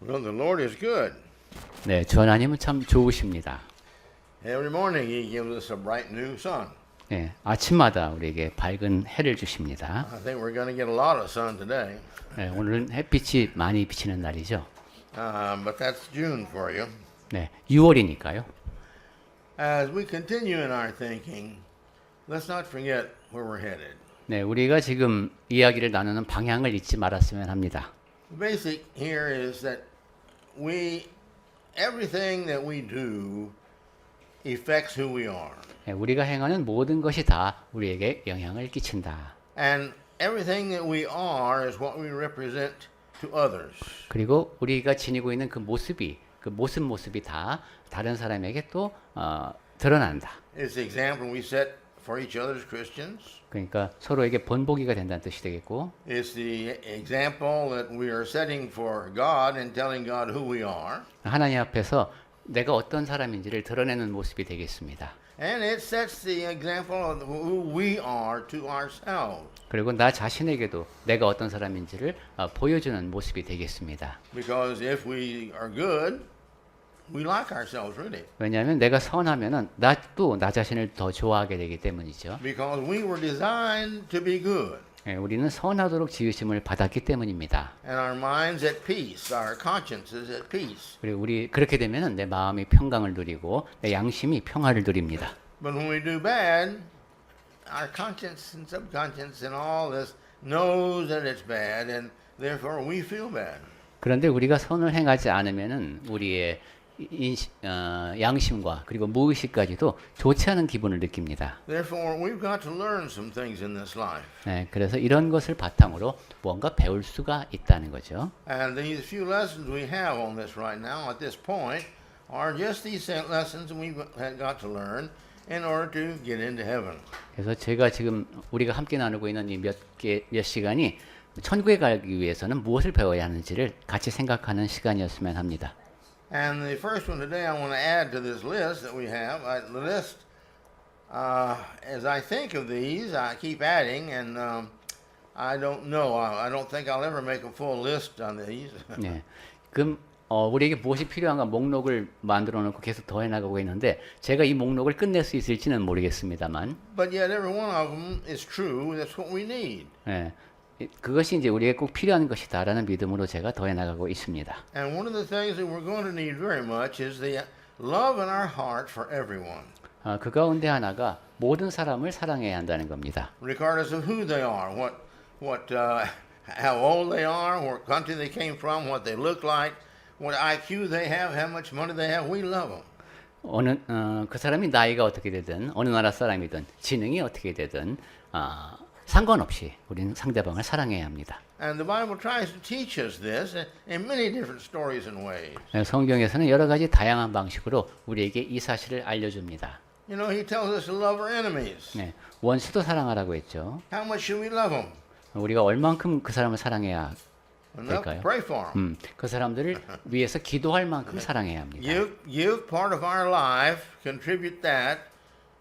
Well, the Lord is good. 네, 주 하나님은 참 좋으십니다. Every morning He gives us a bright new sun. 네, 아침마다 우리에게 밝은 해를 주십니다. I think we're going to get a lot of sun today, 네, 오늘은 햇빛이 많이 비치는 날이죠. but that's June for you. 네, 6월이니까요. As we continue in our thinking, let's not forget where we're headed. 네, 우리가 지금 이야기를 나누는 방향을 잊지 말았으면 합니다. The basic here is that everything that we do affects who we are. 네, 우리가 행하는 모든 것이 다 우리에게 영향을 끼친다. And everything that we are is what we represent to others. 그리고 우리가 지니고 있는 그 모습이 다 다른 사람에게 또 드러난다. It's the example we set for each other as Christians. 그러니까 서로에게 본보기가 된다는 뜻이 되겠고, It's the example that we are setting for God and telling God who we are. 하나님 앞에서 내가 어떤 사람인지를 드러내는 모습이 되겠습니다. And it sets the example of who we are to ourselves. 그리고 나 자신에게도 내가 어떤 사람인지를 보여주는 모습이 되겠습니다. Because if we are good, we like ourselves really. 왜냐하면 내가 선하면은 나도 나 자신을 더 좋아하게 되기 때문이죠. Because we were designed to be good. 예, 우리는 선하도록 지으심을 받았기 때문입니다. And our mind's at peace, our conscience is at peace. 그리고 우리 그렇게 되면은 내 마음이 평강을 누리고 내 양심이 평화를 누립니다. But when we do bad, our conscience and subconscious and all this knows that it's bad, and therefore we feel bad. 그런데 우리가 선을 행하지 않으면은 우리의 양심과 그리고 무의식까지도 좋지 않은 기분을 느낍니다. Therefore, we've got to learn some things in this life. 네, 그래서 이런 것을 바탕으로 뭔가 배울 수가 있다는 거죠. And these few lessons we have on this right now at this point are just these lessons we've got to learn in order to get into heaven. 그래서 제가 지금 우리가 함께 나누고 있는 이 몇 시간이 천국에 가기 위해서는 무엇을 배워야 하는지를 같이 생각하는 시간이었으면 합니다. And the first one today I want to add to this list that we have. The list, as I think of these, I keep adding, and I don't know. I don't think I'll ever make a full list on these. 네, 그럼 우리에게 무엇이 필요한가 목록을 만들어 놓고 계속 더해 나가고 있는데 제가 이 목록을 끝낼 수 있을지는 모르겠습니다만, But yet every one of them is true. That's what we need. 네, 그것이 이제 우리에게 꼭 필요한 것이다라는 믿음으로 제가 더해 나가고 있습니다. And one of the things that we're going to need very much is the love in our heart for everyone, 그 가운데 하나가 모든 사람을 사랑해야 한다는 겁니다. regardless of who they are, how old they are, what country they came from, what they look like, what IQ they have, how much money they have. We love them. 그 사람이 나이가 어떻게 되든 어느 나라 사람이든 지능이 어떻게 되든 상관없이 우리는 상대방을 사랑해야 합니다. And the Bible tries to teach us this in many different stories and ways. 성경에서는 여러 가지 다양한 방식으로 우리에게 이 사실을 알려줍니다. You know, He tells us to love our enemies. 네, 원수도 사랑하라고 했죠. How much should we love them? 우리가 얼만큼 그 사람을 사랑해야 Enough to 될까요? pray for them. 그 사람들을 위해서 기도할 만큼 사랑해야 합니다. Give part of our life, contribute that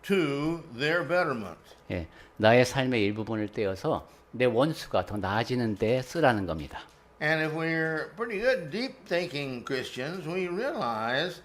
to their betterment. 예, 나의 삶의 일부분을 떼어서 내 원수가 더 나아지는 데 쓰라는 겁니다. And if we're pretty good, deep-thinking Christians, we realize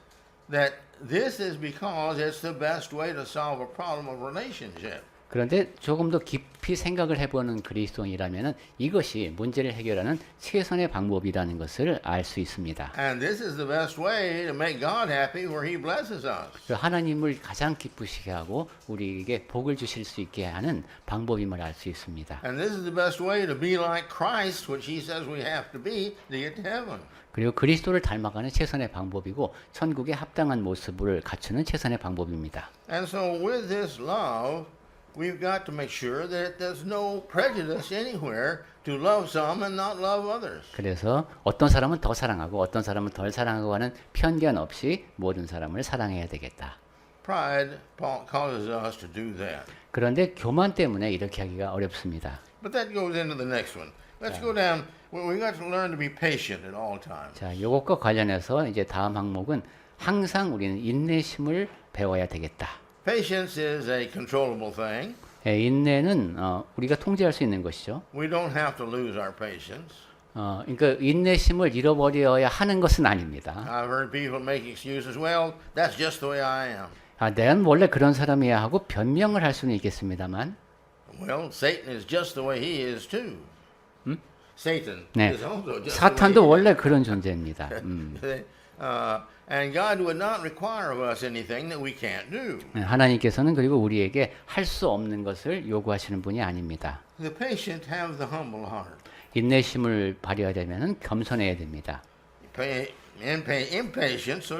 that this is because it's the best way to solve a problem of relationship. 그런데 조금 더 깊이 생각을 해보는 그리스도인이라면 이것이 문제를 해결하는 최선의 방법이라는 것을 알 수 있습니다. And this is the best way to make God happy where He blesses us. 하나님을 가장 기쁘시게 하고 우리에게 복을 주실 수 있게 하는 방법임을 알 수 있습니다. And this is the best way to be like Christ, which He says we have to be to get to heaven. 그리고 그리스도를 닮아가는 최선의 방법이고 천국에 합당한 모습을 갖추는 최선의 방법입니다. And so with this love, we've got to make sure that there's no prejudice anywhere to love some and not love others. 그래서 어떤 사람은 더 사랑하고 어떤 사람은 덜 사랑하고 하는 편견 없이 모든 사람을 사랑해야 되겠다. Pride causes us to do that. 그런데 교만 때문에 이렇게 하기가 어렵습니다. But that goes into the next one. Let's go down. We've got to learn to be patient at all times. 자, 이것과 관련해서 이제 다음 항목은 항상 우리는 인내심을 배워야 되겠다. Patience is a controllable thing. 예, 인내는 우리가 통제할 수 있는 것이죠. We don't have to lose our patience. 그러니까 인내심을 잃어버려야 하는 것은 아닙니다. I've heard people make excuses. Well, that's just the way I am. 내가 원래 그런 사람이야 하고 변명을 할 수는 있겠습니다만, Well, Satan is just the way he is too. Satan 네, is also just 사탄도 the way 원래 그런 존재입니다. he is. And God would not require of us anything that we can't do. 하나님께서는 그리고 우리에게 할 수 없는 것을 요구하시는 분이 아닙니다. The patient have the humble heart. 인내심을 발휘하려면 겸손해야 됩니다. Impatience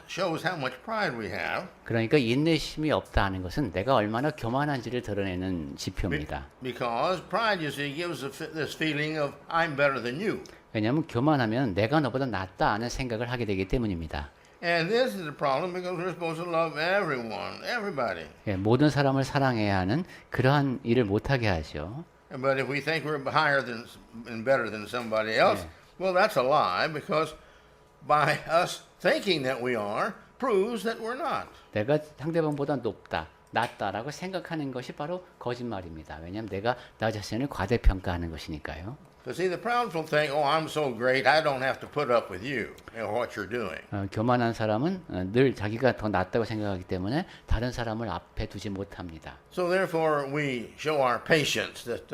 shows how much pride we have. 그러니까 인내심이 없다 하는 것은 내가 얼마나 교만한지를 드러내는 지표입니다. Because pride, you see, gives this feeling of I'm better than you. 왜냐하면 교만하면 내가 너보다 낫다 하는 생각을 하게 되기 때문입니다. And this is a problem because we're supposed to love everyone, everybody. 모든 사람을 사랑해야 하는 그러한 일을 못하게 하죠. But if we think we're higher than and better than somebody else, well, that's a lie because by us thinking that we are proves that we're not. 내가 상대방보다 높다, 낫다라고 생각하는 것이 바로 거짓말입니다. 왜냐하면 내가 나 자신을 과대평가하는 것이니까요. So see, the proud will think, "Oh, I'm so great, I don't have to put up with you and what you're doing." 교만한 사람은 늘 자기가 더 낫다고 생각하기 때문에 다른 사람을 앞에 두지 못합니다. So therefore, we show our patience that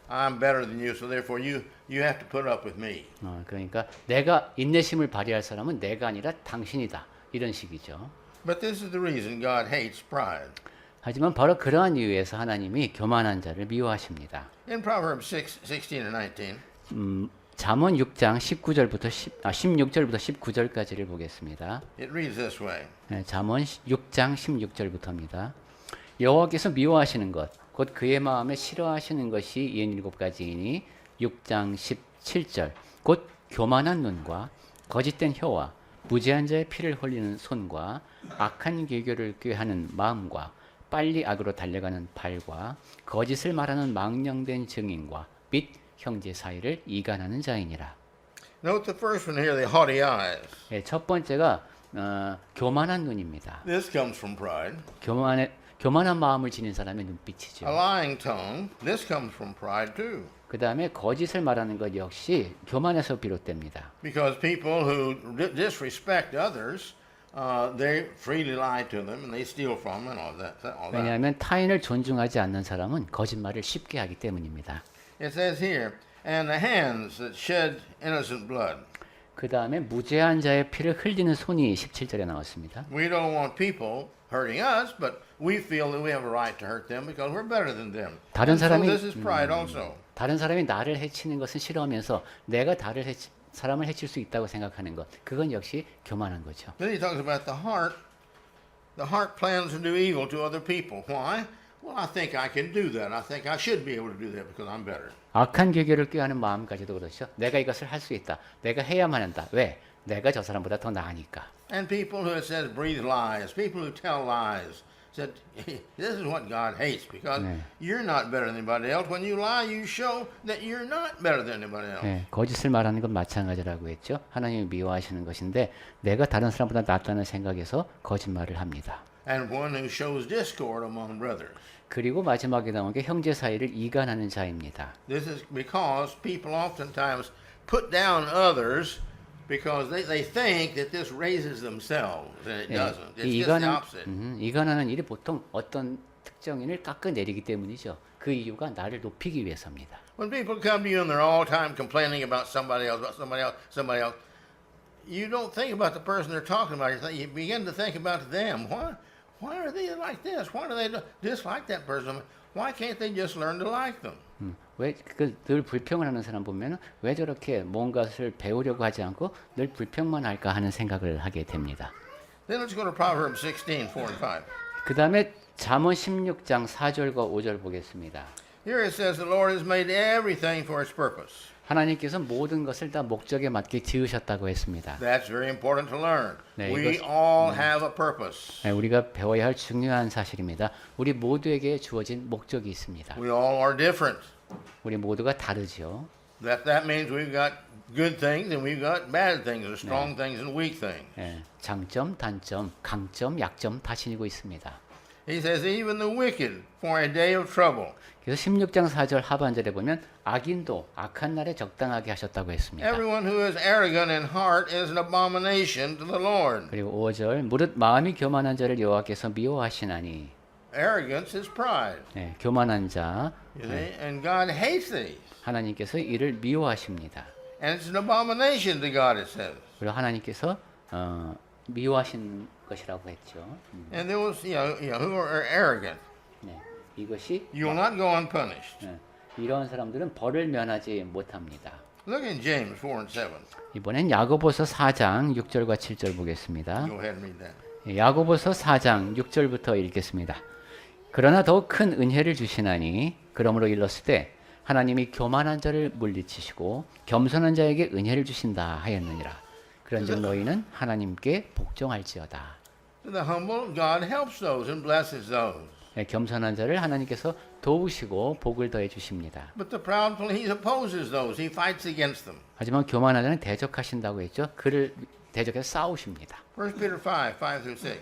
I'm better than you. So therefore, you have to put up with me. 그러니까 내가 인내심을 발휘할 사람은 내가 아니라 당신이다. 이런 식이죠. But this is the reason God hates pride. 하지만 바로 그러한 이유에서 하나님이 교만한 자를 미워하십니다. In Proverbs 16 and 19, 잠언 6장 16절부터 19절까지를 보겠습니다. it reads this way. 잠언 6장 16절부터입니다. 여호와께서 미워하시는 것, 곧 그의 마음에 싫어하시는 것이 67가지이니 6장 17절, 곧 교만한 눈과 거짓된 혀와 무죄한 자의 피를 흘리는 손과 악한 계교를 꾀하는 마음과 빨리 악으로 달려가는 발과 거짓을 말하는 망령된 증인과 및 형제 사이를 이간하는 자이니라. Note the first one here, the haughty eyes. 첫 번째가 교만한 눈입니다. This comes from pride. 교만한 마음을 지닌 사람의 눈빛이죠. A lying tongue. This comes from pride too. 그 다음에 거짓을 말하는 것 역시 교만에서 비롯됩니다. Because people who disrespect others, they freely lie to them and they steal from them and all that. 왜냐하면 타인을 존중하지 않는 사람은 거짓말을 쉽게 하기 때문입니다. It says here, and the hands that shed innocent blood. 그 다음에 무죄한 자의 피를 흘리는 손이 17절에 나왔습니다. We don't want people hurting us, but we feel that we have a right to hurt them because we're better than them. 다른 So 사람이 this is pride also. 다른 사람이 나를 해치는 것은 싫어하면서 내가 사람을 해칠 수 있다고 생각하는 것, 그건 역시 교만한 거죠. Then he talks about the heart. The heart plans to do evil to other people. Why? Well, I think I can do that. I think I should be able to do that because I'm better. 악한 계교를 꾀하는 마음까지도 그렇죠. 내가 이것을 할 수 있다. 내가 해야만 한다. 왜? 내가 저 사람보다 더 나으니까. And people who it says breathe lies, people who tell lies, said this is what God hates because you're not better than anybody else. When you lie, you show that you're not better than anybody else. 거짓을 말하는 건 마찬가지라고 했죠. 하나님이 미워하시는 것인데 내가 다른 사람보다 낫다는 생각에서 거짓말을 합니다. And one who shows discord among brothers. 그리고 마지막에 나온 게 형제 사이를 이간하는 자입니다. This is because people oftentimes put down others because they think that this raises themselves and it doesn't. It's just the opposite. 이간하는 일이 보통 어떤 특정인을 깎아내리기 때문이죠. 그 이유가 나를 높이기 위해서입니다. When people come to you and they're all time complaining about somebody else, you don't think about the person they're talking about. You begin to think about them. Why are they like this? Why do they dislike that person? Why can't they just learn to like them? 왜 늘 불평을 하는 사람 보면 왜 저렇게 뭔가를 배우려고 하지 않고 늘 불평만 할까 하는 생각을 하게 됩니다. Then let's go to Proverbs 16, 4 and 5. 그 다음에 잠언 16장 4절과 5절 보겠습니다. Here it says the Lord has made everything for its purpose. 하나님께서 모든 것을 다 목적에 맞게 지으셨다고 했습니다. That's very important to learn. 네, We all have a purpose. 우리가 배워야 할 중요한 사실입니다. 우리 모두에게 주어진 목적이 있습니다. We all are different. 우리 모두가 다르죠. That means we've got good things and we've got bad things, or strong things and weak things. 장점, 단점, 강점, 약점 다 지니고 있습니다. He says, even the wicked for a day of trouble. 그래서 16장 4절 하반절에 보면 악인도 악한 날에 적당하게 하셨다고 했습니다. Everyone who is arrogant in heart is an abomination to the Lord. 그리고 5절 무릇 마음이 교만한 자를 여호와께서 미워하시나니. Arrogance is pride. 네, 교만한 자 You see? And God hates these. 하나님께서 이를 미워하십니다. And it's an abomination to God, it says. 그리고 하나님께서 미워하신 것이라고 했죠. And those who are arrogant, 네, 이것이 you will not go unpunished. 네, 이런 사람들은 벌을 면하지 못합니다. Look in James 4 and 7. 이번엔 야고보서 4장 6절과 7절 보겠습니다. Go ahead and read that. 야고보서 4장 6절부터 읽겠습니다. 그러나 더 큰 은혜를 주시나니 그러므로 일렀을 때 하나님이 교만한 자를 물리치시고 겸손한 자에게 은혜를 주신다 하였느니라. 그런즉 너희는 하나님께 복종할지어다. To the humble, God helps those and blesses those. 네, 겸손한 자를 하나님께서 도우시고 복을 더해 주십니다. But the proudful, he opposes those. He fights against them. 하지만 교만한 자는 대적하신다고 했죠. 그를 대적해서 싸우십니다. 1 Peter 5, 5 through 6.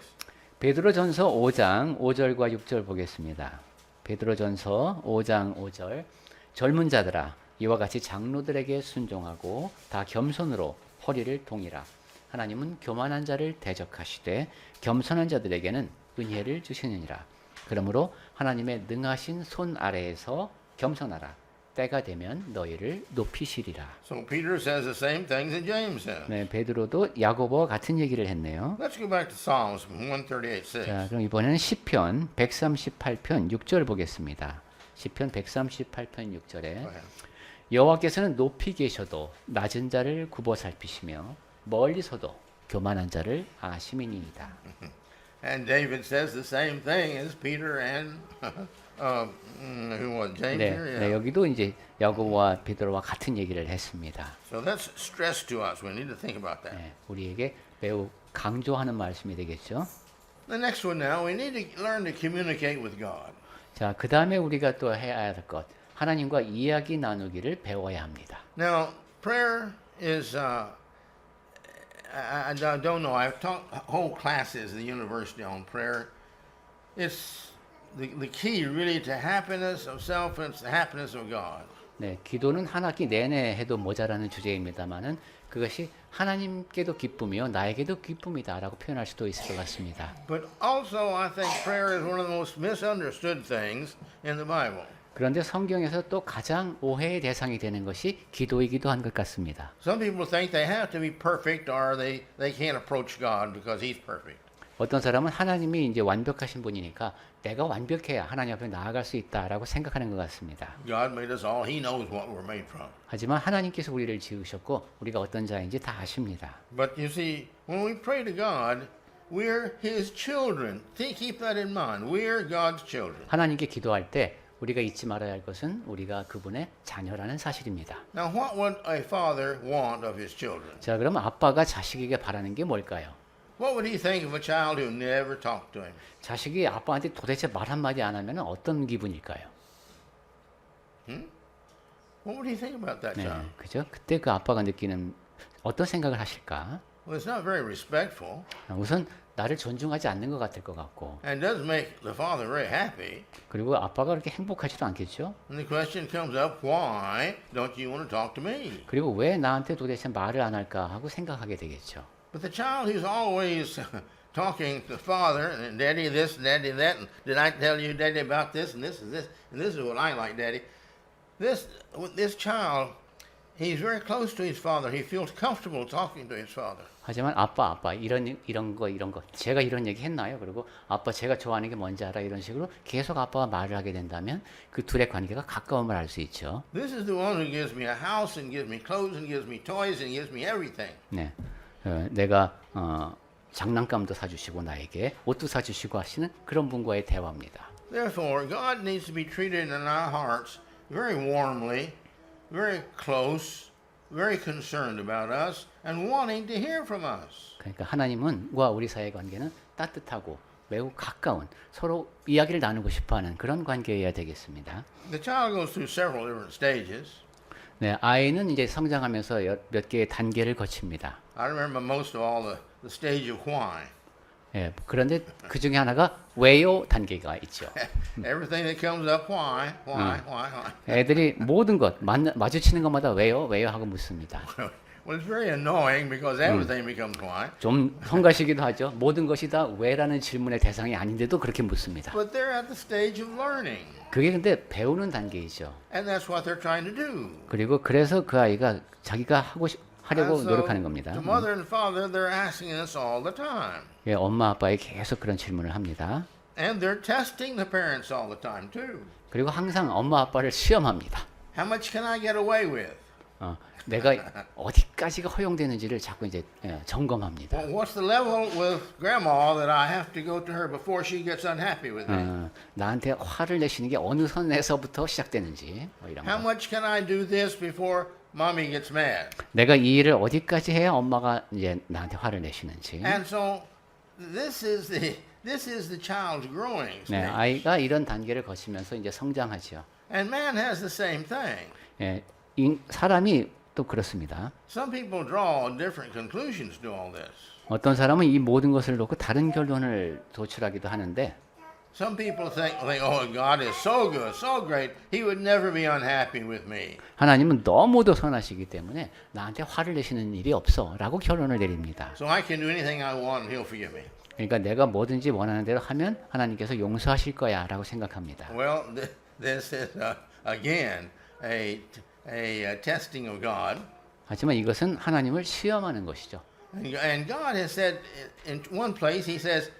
베드로전서 5장 5절과 6절 보겠습니다. 베드로전서 5장 5절 젊은 자들아 이와 같이 장로들에게 순종하고 다 겸손으로 허리를 동이라. 하나님은 교만한 자를 대적하시되 겸손한 자들에게는 은혜를 주시느니라. 그러므로 하나님의 능하신 손 아래에서 겸손하라. 때가 되면 너희를 높이시리라. So Peter says the same things that James says. 네, 베드로도 야고보와 같은 얘기를 했네요. Let's go back to Psalms 138, 6. 자, 그럼 이번에는 시편 138편 6절 보겠습니다. 시편 138편 6절에 Go ahead. 여호와께서는 높이 계셔도 낮은 자를 굽어 살피시며 멀리서도 교만한 자를 아심이니이다. And David says the same thing as Peter and who was James 네, here? 네, Yeah. 여기도 이제 야고보와 베드로와 같은 얘기를 했습니다. So that's stress to us. We need to think about that. 네, 우리에게 매우 강조하는 말씀이 되겠죠. The next one now, we need to learn to communicate with God. 자, 그 다음에 우리가 또 해야 할 것, 하나님과 이야기 나누기를 배워야 합니다. Now, prayer is, I don't know, I've taught whole classes at the university on prayer. It's the key really to happiness of self and it's the happiness of God. 네, 기도는 한 학기 내내 해도 모자라는 주제입니다만은 그것이 하나님께도 기쁨이요 나에게도 기쁨이다라고 표현할 수도 있을 것 같습니다. But also, I think prayer is one of the most misunderstood things in the Bible. 그런데 성경에서 또 가장 오해의 대상이 되는 것이 기도이기도 한 것 같습니다. Some people think they have to be perfect or they can't approach God because He's perfect. 어떤 사람은 하나님이 이제 완벽하신 분이니까 내가 완벽해야 하나님 앞에 나아갈 수 있다라고 생각하는 것 같습니다. God made us all. He knows what we're made from. 하지만 하나님께서 우리를 지으셨고 우리가 어떤 자인지 다 아십니다. But you see, when we pray to God, we're His children. Keep that in mind. We're God's children. 하나님께 기도할 때 우리가 잊지 말아야 할 것은 우리가 그분의 자녀라는 사실입니다. Now, what would a father want of his children? 자, 그럼 아빠가 자식에게 바라는 게 뭘까요? What would he think of a child who never talked to him? 자식이 아빠한테 도대체 말 한마디 안 하면 어떤 기분일까요? What would he think about that 네, child? 그죠? 그때 그 아빠가 느끼는 어떤 생각을 하실까? Well, it's not very respectful 우선 나를 존중하지 않는 것 같을 것 같고 and does make the father very happy. 그리고 아빠가 그렇게 행복하지도 않겠죠? And the question comes up, why don't you want to talk to me? 그리고 왜 나한테 도대체 말을 안 할까 하고 생각하게 되겠죠. But the child who's always talking to father and daddy this and daddy that, and did I tell you, daddy, about this and this and this and this is what I like, daddy. This child, he's very close to his father. He feels comfortable talking to his father. 하지만 아빠 이런 거 제가 이런 얘기 했나요? 그리고 아빠 제가 좋아하는 게 뭔지 알아? 이런 식으로 계속 아빠와 말을 하게 된다면 그 둘의 관계가 가까움을 알 수 있죠. This is the one who gives me a house and gives me clothes and gives me toys and gives me everything. 네, 내가 장난감도 사주시고 나에게 옷도 사주시고 하시는 그런 분과의 대화입니다. Therefore, God needs to be treated in our hearts very warmly, very close, very concerned about us, and wanting to hear from us. 그러니까 하나님과 우리 사이의 관계는 따뜻하고 매우 가까운 서로 이야기를 나누고 싶어하는 그런 관계여야 되겠습니다. The child goes through several different stages. 네, 아이는 이제 성장하면서 몇 개의 단계를 거칩니다. I remember most of all the stage of why. 예, 그런데 그 중에 하나가 왜요 단계가 있죠. Everything that comes up, why? 애들이 모든 것 마주치는 것마다 왜요 하고 묻습니다. Well, it's very annoying because everything becomes why. 좀 성가시기도 하죠. 모든 것이 다 왜라는 질문의 대상이 아닌데도 그렇게 묻습니다. But they're at the stage of learning. 그게 근데 배우는 단계이죠. And that's what they're trying to do. 그리고 그래서 그 아이가 자기가 하려고 And so 노력하는 겁니다. the mother and father, they're asking us all the time. 예, 엄마 아빠에게 계속 그런 질문을 합니다. And they're testing the parents all the time too. 그리고 항상 엄마 아빠를 시험합니다. How much can I get away with? 내가 어디까지가 허용되는지를 자꾸 이제 점검합니다. Well, what's the level with grandma that I have to go to her before she gets unhappy with me? 나한테 화를 내시는 게 어느 선에서부터 시작되는지 뭐 이런 How 거. much can I do this before mommy gets mad? 내가 이 일을 어디까지 해야 엄마가 이제 나한테 화를 내시는지. And so this is the child's growing 네, stage. 아이가 이런 단계를 거치면서 이제 성장하죠. And man has the same thing. 예, 사람이 또 그렇습니다. Some people draw different conclusions to all this. 어떤 사람은 이 모든 것을 놓고 다른 결론을 도출하기도 하는데 Some people think, oh, God is so good, so great, He would never be unhappy with me. 하나님은 너무도 선하시기 때문에 나한테 화를 내시는 일이 없어라고 결론을 내립니다. So I can do anything I want and He'll forgive me. 그러니까 내가 뭐든지 원하는 대로 하면 하나님께서 용서하실 거야라고 생각합니다. Well, this is again a testing of God. 하지만 이것은 하나님을 시험하는 것이죠. And God has said in one place, He says,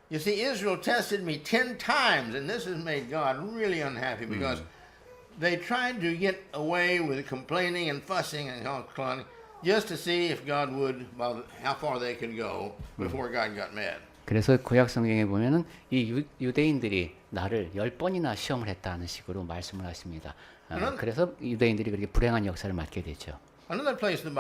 you see, Israel tested me 10 times, and this has made God really unhappy because they tried to get away with complaining and fussing and complaining just to see if God would, how far they could go before God got mad. 그래서 구약 성경에 보면은 이 유대인들이 나를 10번이나 시험을 했다는 식으로 말씀을 하십니다. 그래서 유대인들이 그렇게 불행한 역사를 맡게 되죠. Another place in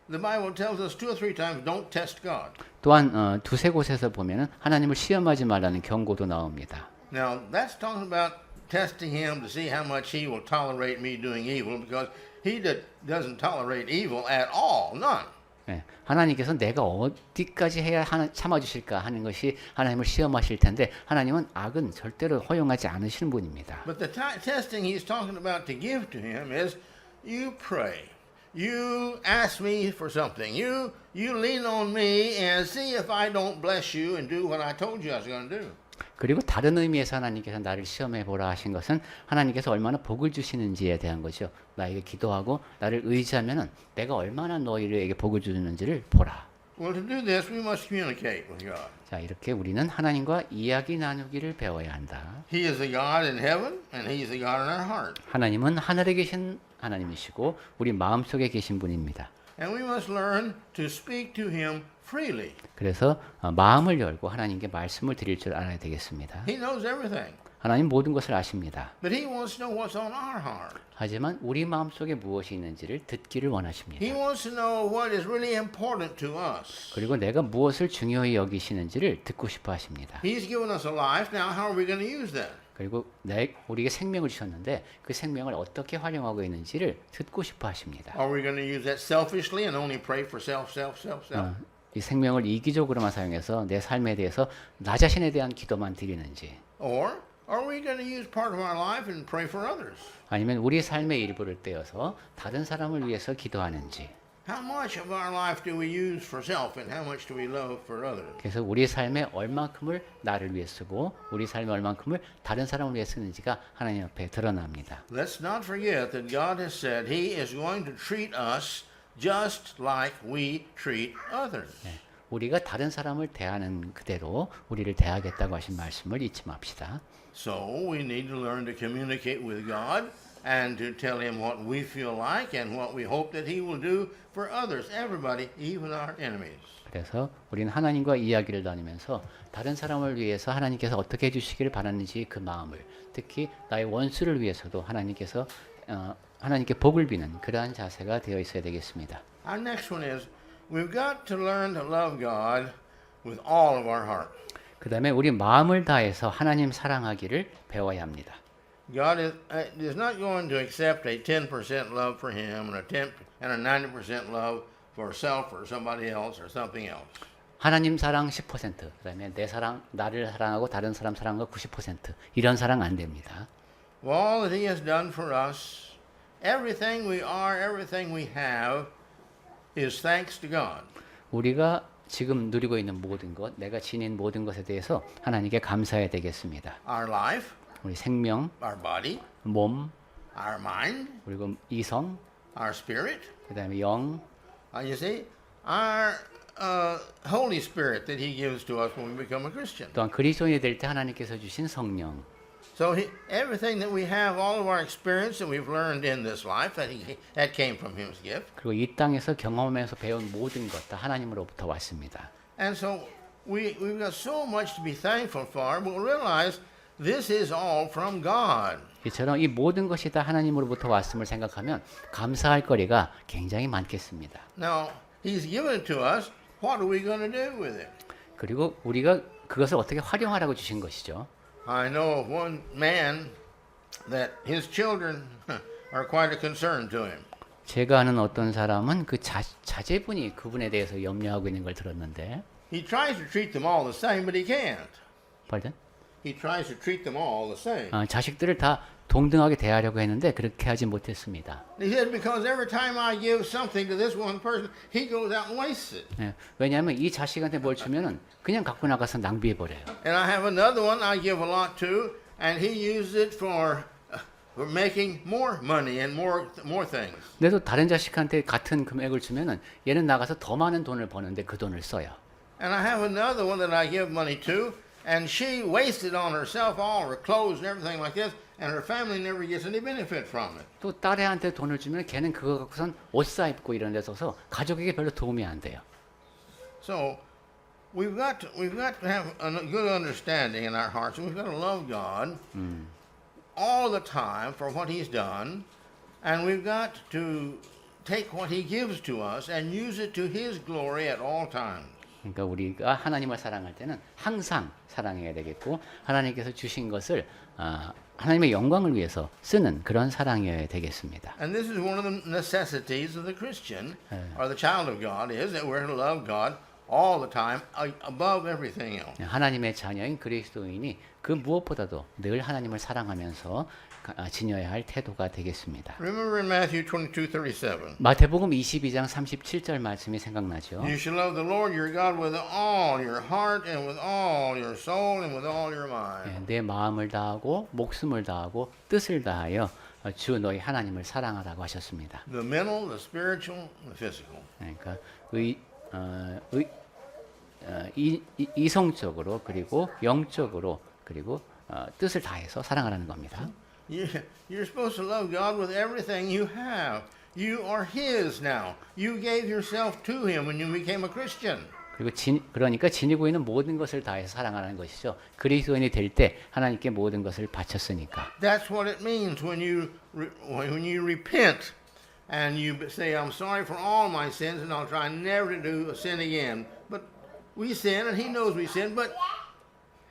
the Bible tells us 2 or 3 times, don't test God. 또한 두세 곳에서 보면은 하나님을 시험하지 말라는 경고도 나옵니다. Now, that's talking about testing Him to see how much He will tolerate me doing evil because He doesn't tolerate evil at all, none. 네, 하나님께서 내가 어디까지 해야 참아주실까 하는 것이 하나님을 시험하실 텐데 하나님은 악은 절대로 허용하지 않으시는 분입니다. But the testing He's talking about to give to Him is you pray. You ask me for something. You lean on me and see if I don't bless you and do what I told you I was going to do. 그리고 다른 의미에서 하나님께서 나를 시험해 보라 하신 것은 하나님께서 얼마나 복을 주시는지에 대한 거죠. 나에게 기도하고 나를 의지하면은 내가 얼마나 너희에게 복을 주는지를 보라. Well, to do this, we must communicate with God. 자, 이렇게 우리는 하나님과 이야기 나누기를 배워야 한다. He is the God in heaven, and He's the God in our heart. 하나님은 하늘에 계신 하나님이시고 우리 마음속에 계신 분입니다. And we must learn to speak to Him freely. 그래서 마음을 열고 하나님께 말씀을 드릴 줄 알아야 되겠습니다. He knows everything, 하나님 모든 것을 아십니다. but He wants to know what's on our heart. 하지만 우리 마음속에 무엇이 있는지를 듣기를 원하십니다. He wants to know what is really important to us. 그리고 내가 무엇을 중요히 여기시는지를 듣고 싶어 하십니다. He's given us a life. Now, how are we going to use that? 그리고 우리에게 생명을 주셨는데 그 생명을 어떻게 활용하고 있는지를 듣고 싶어 하십니다. Are we going to use that selfishly and only pray for self? 이 생명을 이기적으로만 사용해서 내 삶에 대해서 나 자신에 대한 기도만 드리는지 Or are we going to use part of our life and pray for others? 아니면 우리 삶의 일부를 떼어서 다른 사람을 위해서 기도하는지 How much of our life do we use for self and how much do we love for others? 그래서 우리 삶에 얼만큼을 나를 위해 쓰고 우리 삶에 얼만큼을 다른 사람을 위해 쓰는지가 하나님 앞에 드러납니다. Let's not forget that God has said He is going to treat us just like we treat others. 우리가 다른 사람을 대하는 그대로 우리를 대하겠다고 하신 말씀을 잊지 맙시다. So we need to learn to communicate with God and to tell Him what we feel like and what we hope that He will do for others, everybody, even our enemies. 그래서 우리는 하나님과 이야기를 나누면서 다른 사람을 위해서 하나님께서 어떻게 해주시기를 바라는지 그 마음을 특히 나의 원수를 위해서도 하나님께 복을 비는 그러한 자세가 되어 있어야 되겠습니다. Our next one is we've got to learn to love God with all of our heart. 그 다음에 우리 마음을 다해서 하나님 사랑하기를 배워야 합니다. God is not going to accept a 10% love for Him and a 90% love for self or somebody else or something else. 하나님 사랑 10%, 그다음에 내 사랑, 나를 사랑하고 다른 사람 사랑하고 90%. 이런 사랑 안 됩니다. All that He has done for us, everything we are, everything we have, is thanks to God. 우리가 지금 누리고 있는 모든 것, 내가 지닌 모든 것에 대해서 하나님께 감사해야 되겠습니다. Our life, 우리 생명, our body, 몸, our mind, 그리고 이성, our spirit. 그다음에 영, You see, our Holy Spirit that He gives to us when we become a Christian. 또한 그리스도인이 될 때 하나님께서 주신 성령. So everything that we have, all of our experience that we've learned in this life, that came from His gift. 그리고 이 땅에서 경험하면서 배운 모든 것 다 하나님으로부터 왔습니다. And so we've got so much to be thankful for. We'll realize this is all from God. 이처럼 이 모든 것이 다 하나님으로부터 왔음을 생각하면 감사할 거리가 굉장히 많겠습니다. Now, He's given it to us. What are we going to do with it? 그리고 우리가 그것을 어떻게 활용하라고 주신 것이죠. I know of one man that his children are quite a concern to him. 제가 아는 어떤 사람은 그 자제분이 그분에 대해서 염려하고 있는 걸 들었는데, He tries to treat them all the same, but he can't. pardon? He tries to treat them all the same. 자식들을 다 동등하게 대하려고 했는데 그렇게 하지 못했습니다. He said, because every time I give something to this one person, he goes out and wastes it. 예, 왜냐하면 이 자식한테 뭘 주면은 그냥 갖고 나가서 낭비해 버려요. And I have another one I give a lot to, and he uses it for making more money and more things. 근데 또 다른 자식한테 같은 금액을 주면은 얘는 나가서 더 많은 돈을 버는데 그 돈을 써요. And I have another one that I give money to, and she wasted on herself all her clothes and everything like this, and her family never gets any benefit from it. 또 딸애한테 돈을 주면 걔는 그거 갖고선 옷 사입고 이런 데 써서 가족에게 별로 도움이 안 돼요. So we've got to have a good understanding in our hearts, and we've got to love God all the time for what He's done, and we've got to take what He gives to us and use it to His glory at all times. 그러니까 우리가 하나님을 사랑할 때는 항상 사랑해야 되겠고 하나님께서 주신 것을 하나님의 영광을 위해서 쓰는 그런 사랑이어야 되겠습니다. And this is one of the necessities of the Christian or the child of God is that we're to love God all the time above everything else. 하나님의 자녀인 그리스도인이 그 무엇보다도 늘 하나님을 사랑하면서 지녀야 할 태도가 되겠습니다. Remember in Matthew 22:37. 마태복음 22장 37절 말씀이 생각나죠. You shall love the Lord your God with all your heart and with all your soul and with all your mind. 내 마음을 다하고 목숨을 다하고 뜻을 다하여 주 너희 하나님을 사랑하라고 하셨습니다. The mental, the spiritual, the physical. 그러니까 이성적으로 그리고 영적으로 그리고 뜻을 다해서 사랑하라는 겁니다. You're supposed to love God with everything you have. You are His now. You gave yourself to Him when you became a Christian. 그리고 그러니까 지니고 있는 모든 것을 다해서 사랑하는 것이죠. 그리스도인이 될 때 하나님께 모든 것을 바쳤으니까. That's what it means when you repent and you say, "I'm sorry for all my sins, and I'll try never to do a sin again." But we sin, and He knows we sin. But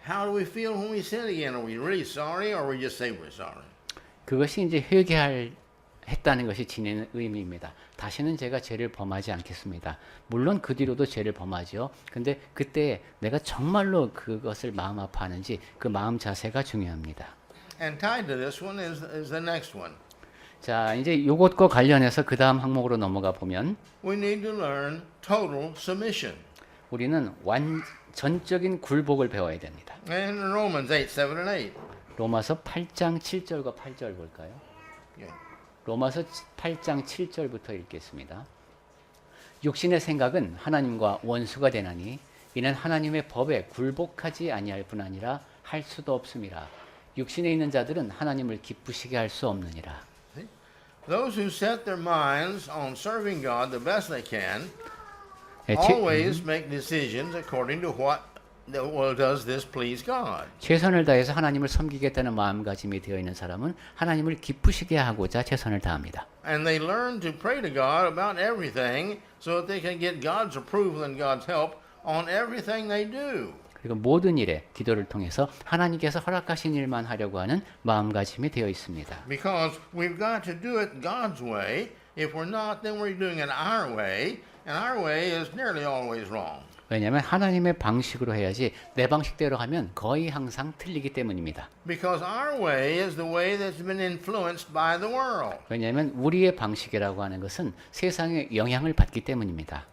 how do we feel when we sin again? Are we really sorry, or we just say we're sorry? 그것이 이제 했다는 것이 지니는 의미입니다. 다시는 제가 죄를 범하지 않겠습니다. 물론 그 뒤로도 죄를 범하죠. 근데 그때 내가 정말로 그것을 마음 아파하는지 그 마음 자세가 중요합니다. And tied to this one is the next one. 자, 이제 이것과 관련해서 그 다음 항목으로 넘어가 보면 We need to learn total submission. 우리는 전적인 굴복을 배워야 됩니다. And in Romans 8, 7, and 8. 로마서 8장 7절과 8절 볼까요? Yeah. 로마서 8장 7절부터 읽겠습니다. 육신의 생각은 하나님과 원수가 되나니 이는 하나님의 법에 굴복하지 아니할 뿐 아니라 할 수도 없음이라. 육신에 있는 자들은 하나님을 기쁘시게 할 수 없느니라. Those who set their minds on serving God the best they can always make decisions according to does this please God? 최선을 다해서 하나님을 섬기겠다는 마음가짐이 되어 있는 사람은 하나님을 기쁘시게 하고자 최선을 다합니다. And they learn to pray to God about everything so that they can get God's approval and God's help on everything they do. 그리고 모든 일에 기도를 통해서 하나님께서 허락하신 일만 하려고 하는 마음가짐이 되어 있습니다. Because we've got to do it God's way. If we're not, then we're doing it our way, and our way is nearly always wrong. 왜냐하면 하나님의 방식으로 해야지 내 방식대로 하면 거의 항상 틀리기 때문입니다. Because our way is the way that's been influenced by the world. 왜냐하면 우리의 방식이라고 하는 것은 세상의 영향을 받기 때문입니다.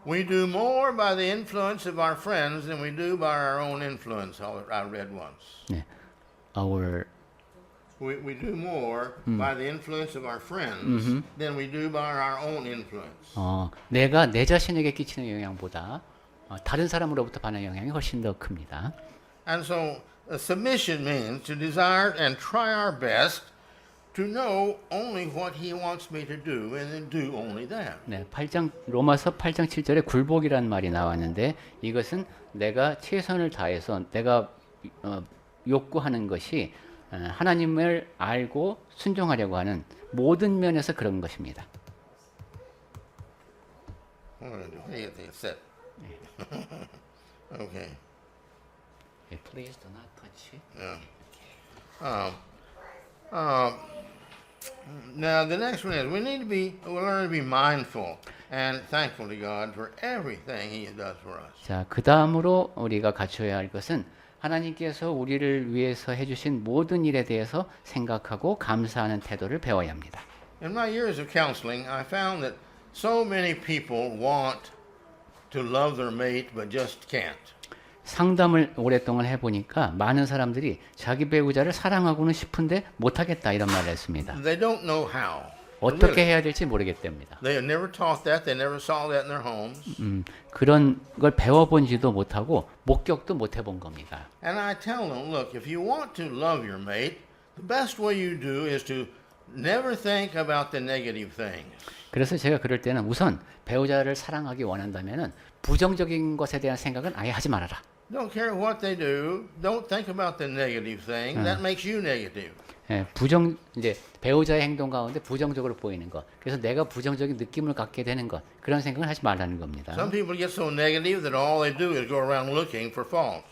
We do more by the influence of our friends than we do by our own influence, I read once. 네. Our We do more by the influence of our friends than we do by our own influence. 내가 내 자신에게 끼치는 영향보다 다른 사람으로부터 받는 영향이 훨씬 더 큽니다. And so submission means to desire and try our best to know only what he wants me to do and then do only that. 네, 로마서 8장 7절에 굴복이라는 말이 나왔는데 이것은 내가 최선을 다해서 내가 욕구하는 것이 하나님을 알고 순종하려고 하는 모든 면에서 그런 것입니다. Okay. Please do not touch it. Yeah. Now the next one is we learn to be mindful and thankful to God for everything He does for us. 자, 그 다음으로 우리가 갖춰야 할 것은 하나님께서 우리를 위해서 해주신 모든 일에 대해서 생각하고 감사하는 태도를 배워야 합니다. In my years of counseling, I found that so many people want to love their mate but just can't. 상담을 오랫동안 해보니까 많은 사람들이 자기 배우자를 사랑하고는 싶은데 못하겠다 이런 말을 했습니다. They don't know how. 어떻게 해야 될지 모르겠답니다. They have never taught that. They never saw that in their homes. 그런 걸 배워본지도 못하고 목격도 못 해본 겁니다. And I tell them, look, if you want to love your mate, the best way you do is to never think about the negative things. 그래서 제가 그럴 때는 우선 배우자를 사랑하기 원한다면은 부정적인 것에 대한 생각은 아예 하지 말아라. Don't care what they do. Don't think about the negative thing. That makes you negative. 예, 이제 배우자의 행동 가운데 부정적으로 보이는 것. 그래서 내가 부정적인 느낌을 갖게 되는 것. 그런 생각을 하지 말라는 겁니다. Some people get so negative that all they do is go around looking for faults.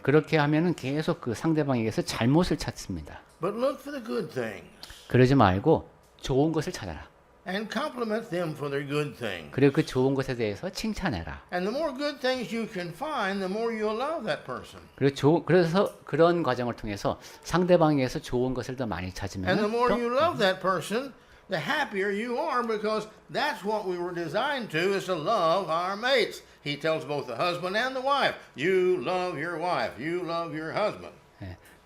그렇게 하면은 계속 그 상대방에게서 잘못을 찾습니다. But look for the good things 그러지 말고 좋은 것을 찾아라. and compliment them for their good things. 그리고 그 좋은 것에 대해서 칭찬해라. And the more good things you can find, the more you'll love that person. 그래서 그런 과정을 통해서 상대방에게서 좋은 것을 더 많이 찾으면 And the more you love that person, the happier you are because that's what we were designed to is to love our mates. He tells both the husband and the wife, you love your wife, you love your husband.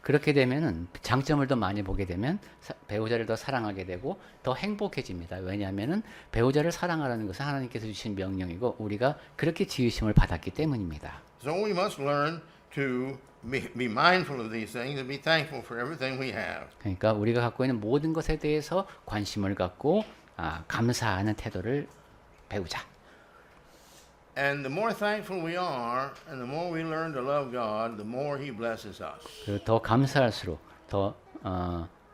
그렇게 되면은 장점을 더 많이 보게 되면 배우자를 더 사랑하게 되고 더 행복해집니다. 왜냐하면은 배우자를 사랑하라는 것은 하나님께서 주신 명령이고 우리가 그렇게 지으심을 받았기 때문입니다. So we must learn to be mindful of these things and be thankful for everything we have. 그러니까 우리가 갖고 있는 모든 것에 대해서 관심을 갖고 감사하는 태도를 배우자. And the more thankful we are, and the more we learn to love God, the more He blesses us. 그리고 더 감사할수록 더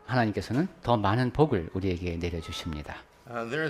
하나님께서는 더 많은 복을 우리에게 내려주십니다. There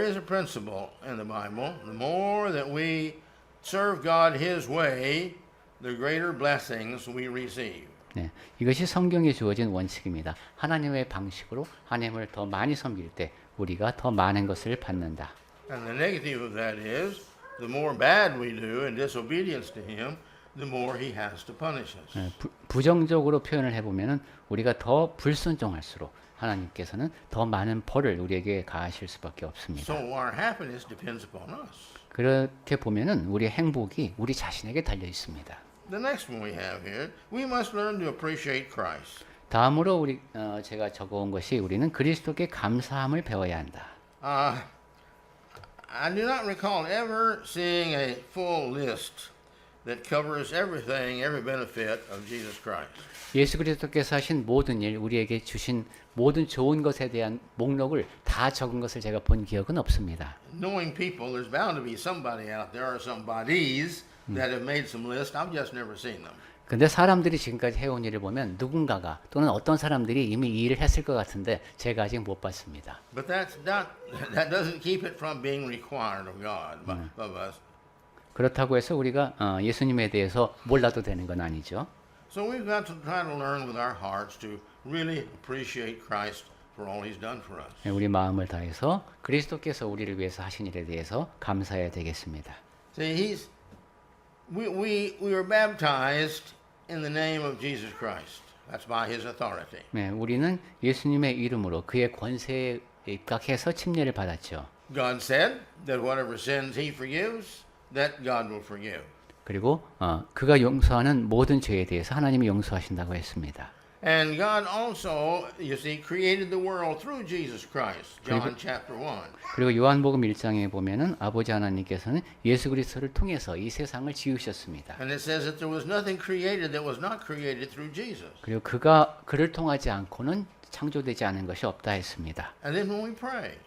is a principle in the Bible. The more that we serve God His way, the greater blessings we receive. 네, 이것이 성경에 주어진 원칙입니다. 하나님의 방식으로 하나님을 더 많이 섬길 때 우리가 더 많은 것을 받는다. And the negative of that is, the more bad we do in disobedience to Him, the more He has to punish us. 네, 부정적으로 표현을 해보면은 우리가 더 불순종할수록 하나님께서는 더 많은 벌을 우리에게 가하실 수밖에 없습니다. So our happiness depends upon us. 그렇게 보면은 우리의 행복이 우리 자신에게 달려 있습니다. The next one we have here, we must learn to appreciate Christ. 다음으로 제가 적어온 것이 우리는 그리스도께 감사함을 배워야 한다. I do not recall ever seeing a full list that covers everything, every benefit of Jesus Christ. 예수 그리스도께서 하신 모든 일, 우리에게 주신 모든 좋은 것에 대한 목록을 다 적은 것을 제가 본 기억은 없습니다. Knowing people, there's bound to be somebody out there or some bodies that have made some list. I've just never seen them. 근데 사람들이 지금까지 해온 일을 보면 누군가가 또는 어떤 사람들이 이미 이 일을 했을 것 같은데 제가 아직 못 봤습니다. But that doesn't keep it from being required of God of us. 그렇다고 해서 우리가 예수님에 대해서 몰라도 되는 건 아니죠. So we've got to try to learn with our hearts to really appreciate Christ for all He's done for us. 우리 마음을 다해서 그리스도께서 우리를 위해서 하신 일에 대해서 감사해야 되겠습니다. See, we were baptized in the name of Jesus Christ. That's by his authority. 네, 우리는 예수님의 이름으로 그의 권세에 입각해서 침례를 받았죠. God said that whatever sins he forgives, that God will forgive. 그리고 그가 용서하는 모든 죄에 대해서 하나님이 용서하신다고 했습니다. And God also, you see, created the world through Jesus Christ. John chapter 1. 그리고 요한복음 1장에 보면은 아버지 하나님께서는 예수 그리스도를 통해서 이 세상을 지으셨습니다. And it says that there was nothing created that was not created through Jesus. 그리고 그를 통하지 않고는 창조되지 않은 것이 없다 했습니다. And then when we pray,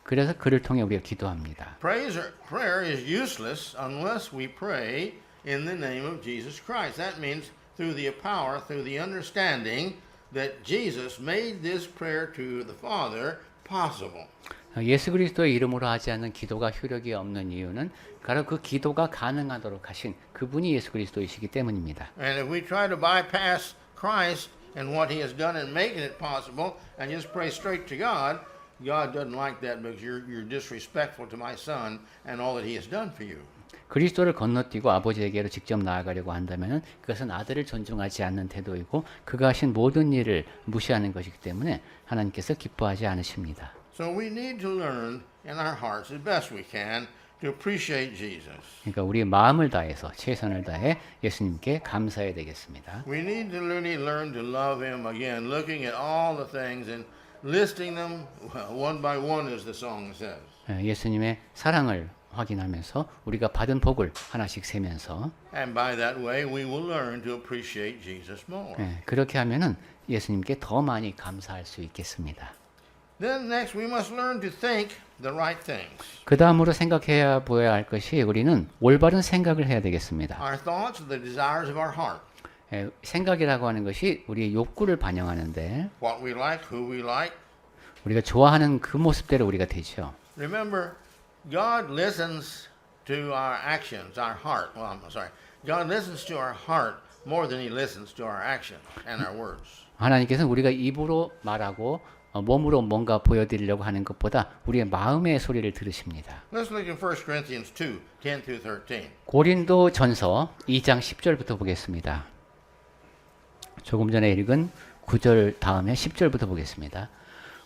그래서 그를 통해 우리가 기도합니다. prayer is useless unless we pray in the name of Jesus Christ. That means through the power, through the understanding that Jesus made this prayer to the Father possible. 예수 그리스도의 이름으로 하지 않는 기도가 효력이 없는 이유는 바로 그 기도가 가능하도록 하신 그분이 예수 그리스도이시기 때문입니다. And if we try to bypass Christ and what he has done and making it possible and just pray straight to God, God doesn't like that because you're disrespectful to my son and all that he has done for you. 그리스도를 건너뛰고 아버지에게로 직접 나아가려고 한다면 그것은 아들을 존중하지 않는 태도이고 그가 하신 모든 일을 무시하는 것이기 때문에 하나님께서 기뻐하지 않으십니다. So we need to learn in our hearts as best we can to appreciate Jesus. 그러니까 우리 마음을 다해서 최선을 다해 예수님께 감사해야 되겠습니다. We need to really learn to love him again, looking at all the things and listing them one by one as the song says. 예수님의 사랑을 확인하면서 우리가 받은 복을 하나씩 세면서 And by that way we will learn to appreciate Jesus more. 그렇게 하면은 예수님께 더 많이 감사할 수 있겠습니다. Then next we must learn to think the right things. 그 다음으로 생각해야 보여야 할 것이 우리는 올바른 생각을 해야 되겠습니다. Our thoughts are the desires of our heart. 생각이라고 하는 것이 우리의 욕구를 반영하는데 What we like, who we like. 우리가 좋아하는 그 모습대로 우리가 되죠. Remember, God listens to our actions, our heart. Well, I'm sorry. God listens to our heart more than he listens to our actions and our words. 하나님께서는 우리가 입으로 말하고 몸으로 뭔가 보여드리려고 하는 것보다 우리의 마음의 소리를 들으십니다. Let's look in 1 Corinthians 2, 10 through 13. 고린도 전서 2장 10절부터 보겠습니다. 조금 전에 읽은 9절 다음에 10절부터 보겠습니다.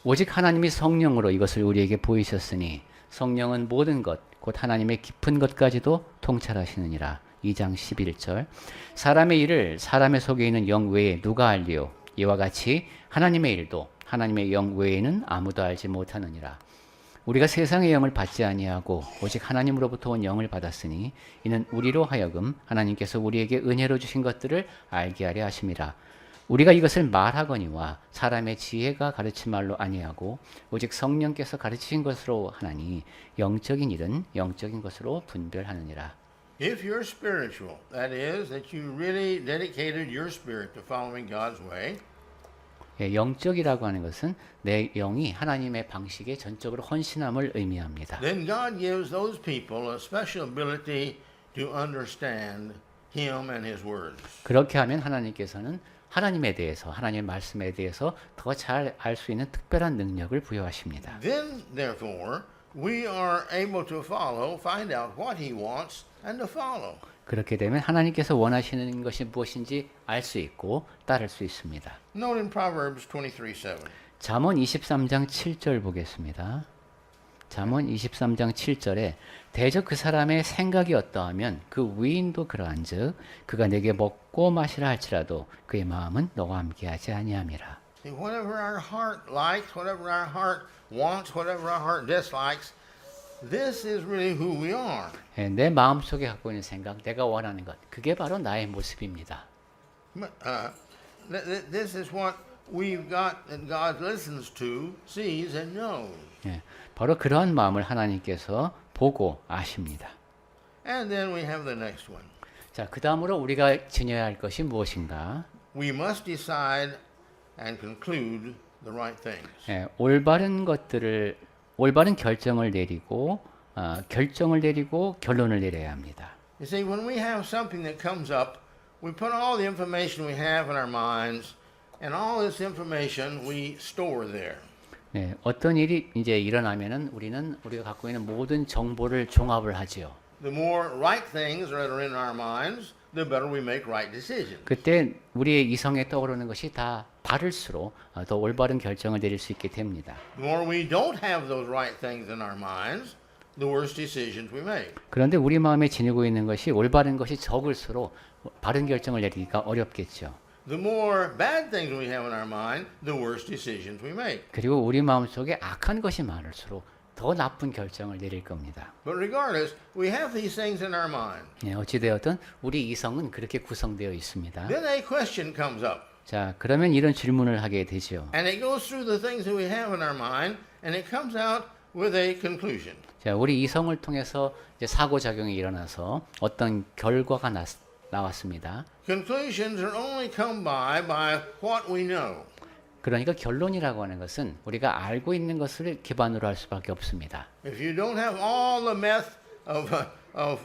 오직 하나님이 성령으로 이것을 우리에게 보이셨으니 성령은 모든 것, 곧 하나님의 깊은 것까지도 통찰하시느니라. 2장 11절. 사람의 일을 사람의 속에 있는 영 외에 누가 알리요? 이와 같이 하나님의 일도 하나님의 영 외에는 아무도 알지 못하느니라. 우리가 세상의 영을 받지 아니하고 오직 하나님으로부터 온 영을 받았으니 이는 우리로 하여금 하나님께서 우리에게 은혜로 주신 것들을 알게 하려 하심이라. 우리가 이것을 말하거니와 사람의 지혜가 가르친 말로 아니하고 오직 성령께서 가르치신 것으로 하나니 영적인 일은 영적인 것으로 분별하느니라. If you're spiritual, that is, that you really dedicated your spirit to following God's way, 영적이라고 하는 것은 내 영이 하나님의 방식에 전적으로 헌신함을 의미합니다. then God gives those people a special ability to understand Him and His words. 그렇게 하면 하나님께서는 하나님에 대해서 하나님의 말씀에 대해서 더 잘 알 수 있는 특별한 능력을 부여하십니다. Then, therefore, we are able to find out what He wants, and to follow. 그렇게 되면 하나님께서 원하시는 것이 무엇인지 알 수 있고 따를 수 있습니다. Note in Proverbs 23:7. 잠언 23장 7절 보겠습니다. 잠언 23장 7절에 대저 그 사람의 생각이 어떠하면 그 위인도 그러한즉 그가 내게 먹고 마시라 할지라도 그의 마음은 너와 함께하지 아니함이라. See, whatever our heart likes, whatever our heart wants, whatever our heart dislikes, this is really who we are. 내 마음속에 갖고 있는 생각, 내가 원하는 것, 그게 바로 나의 모습입니다. This is what we've got that God listens to, sees, and knows. 바로 그러한 마음을 하나님께서 보고 아십니다. And then we have the next one. 자, 그 다음으로 우리가 지녀야 할 것이 무엇인가? We must decide and conclude the right things. 올바른 결정을 내리고 결론을 내려야 합니다. You see, when we have something that comes up, we put all the information we have in our minds, and all this information we store there. 어떤 일이 이제 일어나면은 우리가 갖고 있는 모든 정보를 종합을 하지요. the more right things that are in our minds, the better we make right decisions. 그때 우리의 이성에 떠오르는 것이 다 바를수록 더 올바른 결정을 내릴 수 있게 됩니다. The more we don't have those right things in our minds, the worse decisions we make. 그런데 우리 마음에 지니고 있는 것이 올바른 것이 적을수록 바른 결정을 내리기가 어렵겠죠. The more bad things we have in our mind, the worse decisions we make. 그리고 우리 마음속에 악한 것이 많을수록 더 나쁜 결정을 내릴 겁니다. But regardless, we have these things in our mind. 네, 어찌되었든 우리 이성은 그렇게 구성되어 있습니다. Then a question comes up. 자, 그러면 이런 질문을 하게 되죠. And it goes through the things that we have in our mind, and it comes out with a conclusion. 자, 우리 이성을 통해서 이제 상호작용이 일어나서 어떤 결과가 나왔습니다. Conclusions are only come by what we know. 그러니까 결론이라고 하는 것은 우리가 알고 있는 것을 기반으로 할 수밖에 없습니다. If you don't have all the math of how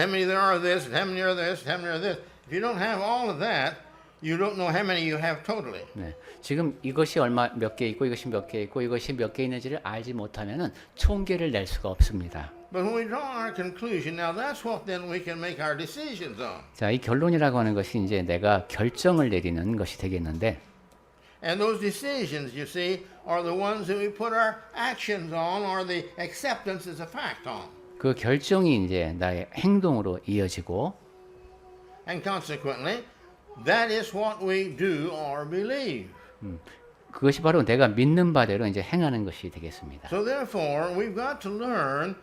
many there are of this, and how many are this, and how many are this, if you don't have all of that, you don't know how many you have totally. 네, 지금 이것이 얼마 몇 개 있고 이것이 몇 개 있고 이것이 몇 개 있는지를 알지 못하면은 총계를 낼 수가 없습니다. But when we draw our conclusion, now that's what then we can make our decisions on. 자, 이 결론이라고 하는 것이 이제 내가 결정을 내리는 것이 되겠는데, And those decisions, you see, are the ones that we put our actions on, or the acceptance as a fact on. 그 결정이 이제 나의 행동으로 이어지고, And consequently, that is what we do or believe. 그것이 바로 내가 믿는 바대로 이제 행하는 것이 되겠습니다. So therefore, we've got to learn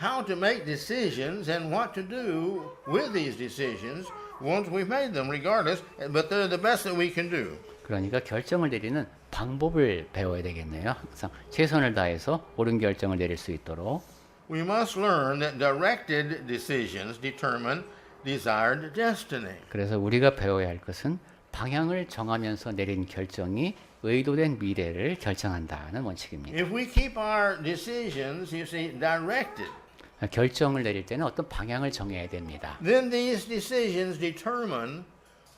how to make decisions and what to do with these decisions once we've made them, regardless, but they're the best that we can do. 그러니까 결정을 내리는 방법을 배워야 되겠네요. 항상 최선을 다해서 옳은 결정을 내릴 수 있도록. We must learn that directed decisions determine desired destiny. 그래서 우리가 배워야 할 것은 방향을 정하면서 내린 결정이 의도된 미래를 결정한다는 원칙입니다. If we keep our decisions, you see, directed, 결정을 내릴 때는 어떤 방향을 정해야 됩니다. then these decisions determine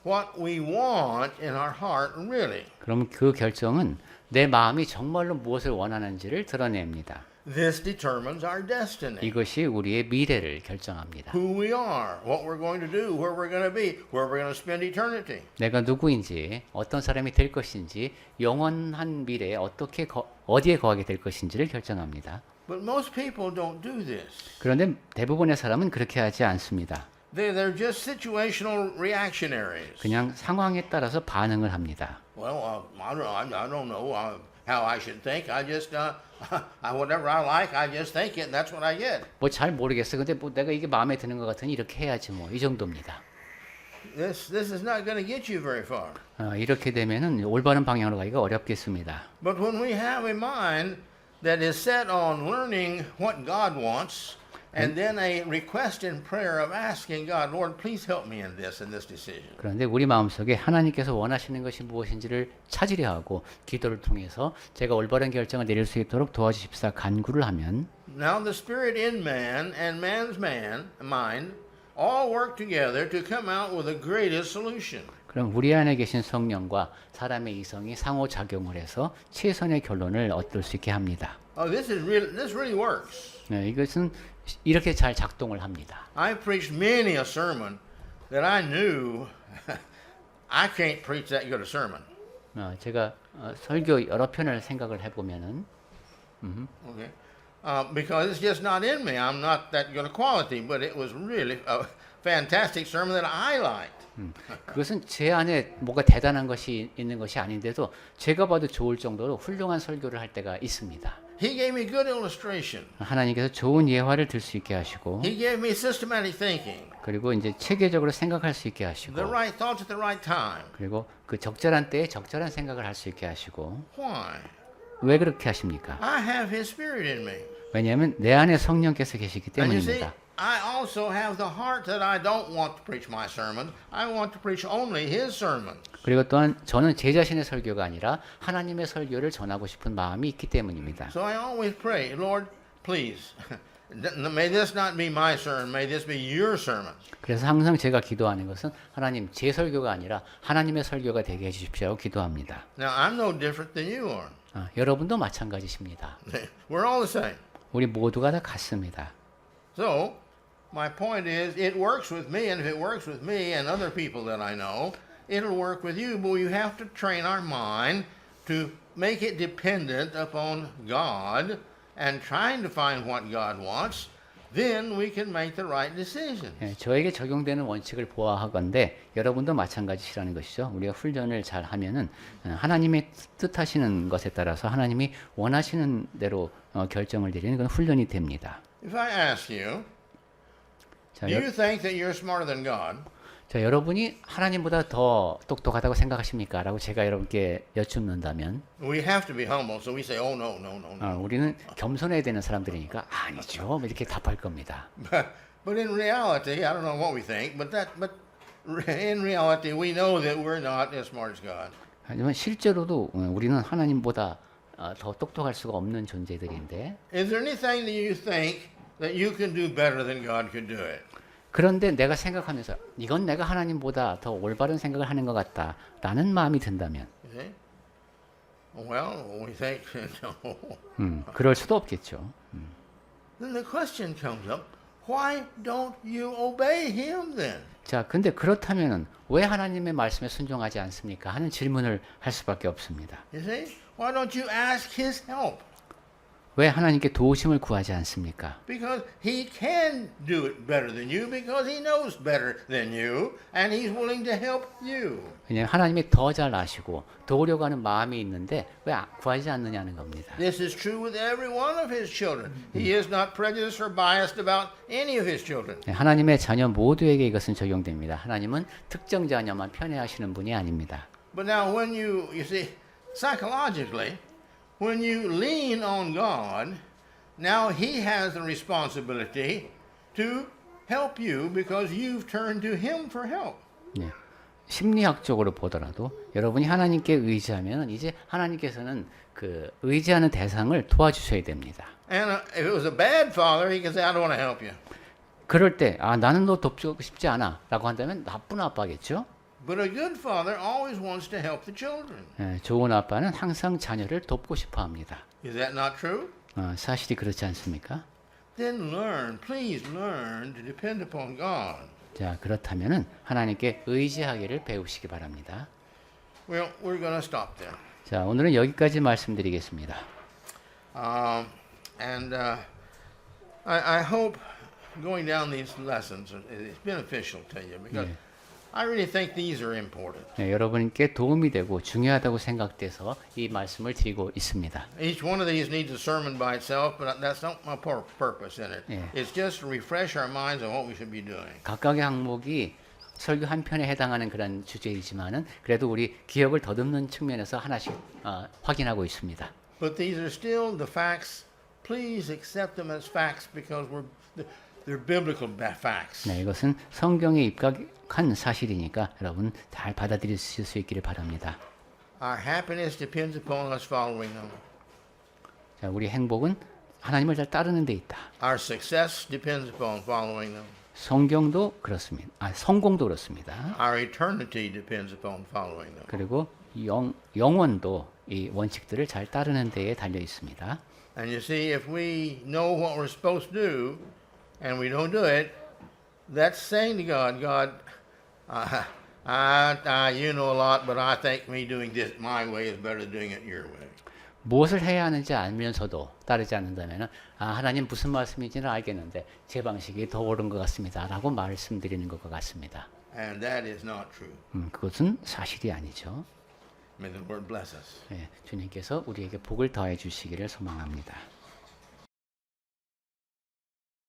what we want in our heart really. 그럼 그 결정은 내 마음이 정말로 무엇을 원하는지를 드러냅니다. This determines our destiny. 이것이 우리의 미래를 결정합니다. Who we are, what we're going to do, where we're going to be, where we're going to spend eternity. 내가 누구인지, 어떤 사람이 될 것인지, 영원한 미래에 어디에 거하게 될 것인지를 결정합니다. But most people don't do this. 그런데 대부분의 사람은 그렇게 하지 않습니다. They're just situational reactionaries. 그냥 상황에 따라서 반응을 합니다. Well, I don't know how I should think. I just whatever I like, I just think it, and that's what I get. 뭐 잘 모르겠어. 근데 뭐 내가 이게 마음에 드는 것 같으니 이렇게 해야지 뭐 이 정도입니다. This is not going to get you very far. 이렇게 되면은 올바른 방향으로 가기가 어렵겠습니다. But when we have a mind that is set on learning what God wants, and then a request in prayer of asking God, Lord, please help me in this decision. 그런데 우리 마음속에 하나님께서 원하시는 것이 무엇인지를 찾으려 하고 기도를 통해서 제가 올바른 결정을 내릴 수 있도록 도와주십사 간구를 하면 Now the spirit in man and man's mind all work together to come out with the greatest solution. 그럼 우리 안에 계신 성령과 사람의 이성이 상호작용을 해서 최선의 결론을 얻을 수 있게 합니다. This really works. 네, 이것은 이렇게 잘 작동을 합니다. I preached many a sermon that I knew I can't preach that good a sermon. 제가 설교 여러 편을 생각을 해보면은 Okay. Because it's just not in me. I'm not that good a quality, but it was really a fantastic sermon that I liked. 그것은 제 안에 뭐가 대단한 것이 있는 것이 아닌데도 제가 봐도 좋을 정도로 훌륭한 설교를 할 때가 있습니다. He gave me good illustration. 하나님께서 좋은 예화를 들 수 있게 하시고 He gave me systematic thinking, 그리고 이제 체계적으로 생각할 수 있게 하시고 the right thoughts at the right time. 그리고 그 적절한 때에 적절한 생각을 할 수 있게 하시고 Why? 왜 그렇게 하십니까? I have His Spirit in me. 왜냐하면 내 안에 성령께서 계시기 And you see, 때문입니다. I also have the heart that I don't want to preach my sermon. I want to preach only His sermon. 그리고 또한 저는 제 자신의 설교가 아니라 하나님의 설교를 전하고 싶은 마음이 있기 때문입니다. So I always pray, Lord, please, may this not be my sermon, may this be your sermon. 그래서 항상 제가 기도하는 것은 하나님 제 설교가 아니라 하나님의 설교가 되게 해주십시오 기도합니다. Now, I'm no different than you are. 여러분도 마찬가지십니다. We're all the same. 우리 모두가 다 같습니다. So, my point is, it works with me, and if it works with me and other people that I know, it'll work with you. But you have to train our mind to make it dependent upon God and trying to find what God wants. Then we can make the right decision. 예, 저에게 적용되는 원칙을 보아하건대 여러분도 마찬가지시라는 것이죠. 우리가 훈련을 잘 하면은 하나님의 뜻하시는 것에 따라서 하나님이 원하시는 대로 결정을 내리는 그런 훈련이 됩니다. If I ask you, 자, do you think that you're smarter than God? 자, 여러분이 하나님보다 더 똑똑하다고 생각하십니까? 라고 제가 여러분께 여쭙는다면 We have to be humble, so we say, oh, no, no, no, no. 우리는 겸손해야 되는 사람들이니까 아니죠. 이렇게 답할 겁니다. But in reality, I don't know what we think, but in reality, we know that we're not as smart as God. 하지만 실제로도 우리는 하나님보다 더 똑똑할 수가 없는 존재들인데 Is there anything that you think that you can do better than God could do it? 그런데 내가 생각하면서 이건 내가 하나님보다 더 올바른 생각을 하는 것 같다라는 마음이 든다면 You see? Well, we think, no. 그럴 수도 없겠죠. Then the question comes up, why don't you obey Him then? 자, 근데 그렇다면은 왜 하나님의 말씀에 순종하지 않습니까? 하는 질문을 할 수밖에 없습니다. You see? Why don't you ask His help? 왜 하나님께 도우심을 구하지 않습니까? Because He can do it better than you because He knows better than you and He's willing to help you. 왜냐하면 하나님이 더 잘 아시고 도우려고 하는 마음이 있는데 왜 구하지 않느냐는 겁니다. This is true with every one of His children. He is not prejudiced or biased about any of His children. 하나님의 자녀 모두에게 이것은 적용됩니다. 하나님은 특정 자녀만 편애하시는 분이 아닙니다. But now when you see, psychologically, when you lean on God, now He has the responsibility to help you because you've turned to Him for help. 네. 심리학적으로 보더라도 여러분이 하나님께 의지하면 이제 하나님께서는 그 의지하는 대상을 도와주셔야 됩니다. And if it was a bad father, He can say, I don't want to help you. 그럴 때 나는 너 돕고 싶지 않아라고 한다면 나쁜 아빠겠죠. But a good father always wants to help the children. 예, 좋은 아빠는 항상 자녀를 돕고 싶어합니다. Is that not true? 사실이 그렇지 않습니까? Then learn, please learn to depend upon God. 자, 그렇다면은 하나님께 의지하기를 배우시기 바랍니다. Well, we're going to stop there. 자, 오늘은 여기까지 말씀드리겠습니다. I hope going down these lessons is beneficial to you because I really think these are important. 네, 여러분께 도움이 되고 중요하다고 생각돼서 이 말씀을 드리고 있습니다. Each one of these needs a sermon by itself, but that's not my purpose in it. Yeah. It's just to refresh our minds on what we should be doing. 각각의 항목이 설교 한 편에 해당하는 그런 주제이지만은 그래도 우리 기억을 더듬는 측면에서 하나씩 확인하고 있습니다. But these are still the facts. Please accept them as facts because they're biblical facts. 네, 이것은 성경에 입각한 사실이니까 여러분 잘 받아들이실 수 있기를 바랍니다. Our happiness depends upon us following them. 자, 우리 행복은 하나님을 잘 따르는 데 있다. Our success depends upon following them. 성경도 그렇습니다. 성공도 그렇습니다. Our eternity depends upon following them. 그리고 영원도 이 원칙들을 잘 따르는 데에 달려 있습니다. And you see, if we know what we're supposed to do and we don't do it, that's saying to God, God, you know a lot, but I think me doing this my way is better than doing it your way. 무엇을 해야 하는지 알면서도 따르지 않는다면 하나님 무슨 말씀인지는 알겠는데 제 방식이 더 옳은 것 같습니다 라고 말씀드리는 것과 같습니다. And that is not true. 그것은 사실이 아니죠. May the Lord bless us. 네, 주님께서 우리에게 복을 더해 주시기를 소망합니다.